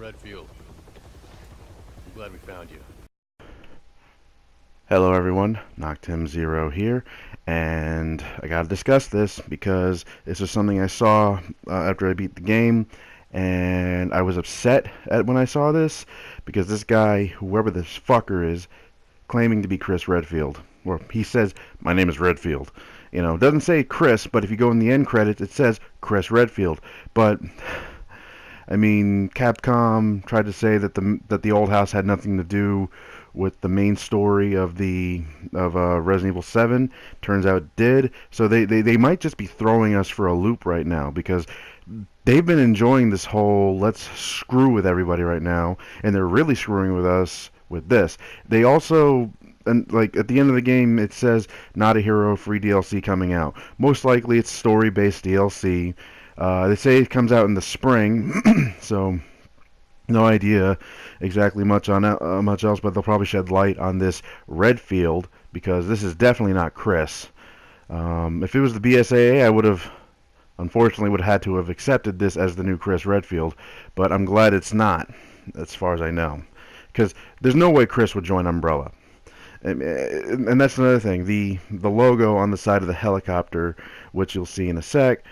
Redfield. I'm glad we found you. Hello everyone, Noctim0 here, and I gotta discuss this because this is something I saw after I beat the game, and I was upset when I saw this because this guy, whoever this fucker is, claiming to be Chris Redfield, or he says, "My name is Redfield." You know, it doesn't say Chris, but if you go in the end credits, it says Chris Redfield. But I mean, Capcom tried to say that the old house had nothing to do with the main story of Resident Evil 7. Turns out it did. So they might just be throwing us for a loop right now because they've been enjoying this whole let's screw with everybody right now, and they're really screwing with us with this. They also, and like at the end of the game it says not a hero free DLC coming out. Most likely it's story based DLC. They say it comes out in the spring, so no idea exactly much on much else, but they'll probably shed light on this Redfield because this is definitely not Chris. If it was the BSAA, I would have, unfortunately, would have had to have accepted this as the new Chris Redfield, but I'm glad it's not, as far as I know, because there's no way Chris would join Umbrella. And that's another thing. The logo on the side of the helicopter, which you'll see in a sec,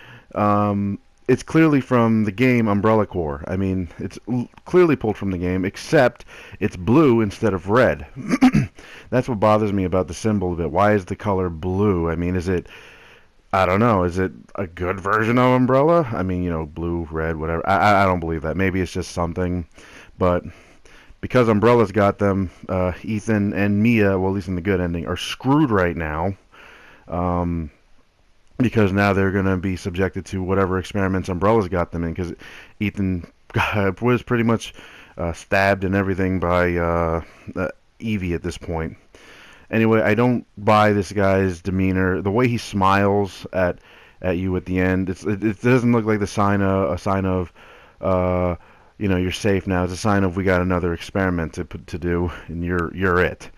it's clearly from the game Umbrella Corps. I mean, it's clearly pulled from the game, except it's blue instead of red. That's what bothers me about the symbol a bit. Why is the color blue? I mean, is it, I don't know, is it a good version of Umbrella? I mean, you know, blue, red, whatever. I don't believe that. Maybe it's just something, but because Umbrella's got them, Ethan and Mia, well, at least in the good ending, are screwed right now. Because now they're going to be subjected to whatever experiments Umbrella's got them in, because Ethan was pretty much stabbed and everything by Evie at this point. Anyway, I don't buy this guy's demeanor. The way he smiles at you at the end, it doesn't look like a sign of you know, you're safe now. It's a sign of we got another experiment to do, and you're it.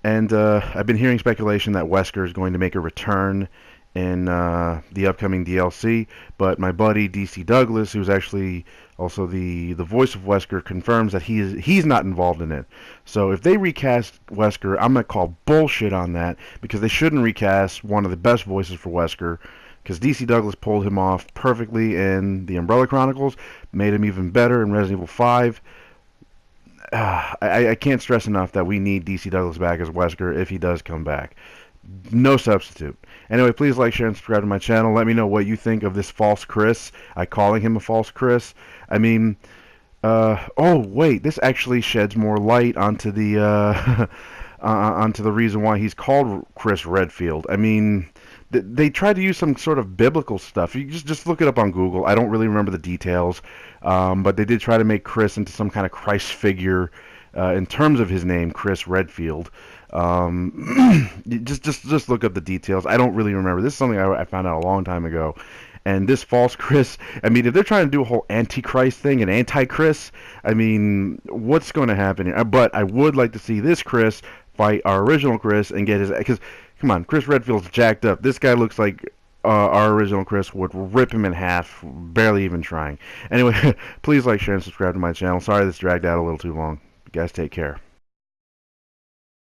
And I've been hearing speculation that Wesker is going to make a return in the upcoming DLC, but my buddy DC Douglas, who's actually also the voice of Wesker, confirms that he's not involved in it. So if they recast Wesker, I'm gonna call bullshit on that because they shouldn't recast one of the best voices for Wesker, because DC Douglas pulled him off perfectly in the Umbrella Chronicles, made him even better in Resident Evil 5. I can't stress enough that we need DC Douglas back as Wesker if he does come back. No substitute. Anyway, please like, share, and subscribe to my channel. Let me know what you think of this false Chris. I calling him a false Chris. I mean, oh wait, this actually sheds more light onto the onto the reason why he's called Chris Redfield. I mean, they tried to use some sort of biblical stuff. You just look it up on Google. I don't really remember the details, but they did try to make Chris into some kind of Christ figure in terms of his name, Chris Redfield. Just look up the details. I don't really remember. This is something I found out a long time ago. And this false Chris, I mean, if they're trying to do a whole Antichrist thing, an anti-Chris, I mean, what's going to happen here? But I would like to see this Chris fight our original Chris and get his, because come on, Chris Redfield's jacked up. This guy looks like our original Chris would rip him in half, barely even trying. Anyway, please like, share, and subscribe to my channel. Sorry this dragged out a little too long. You guys take care.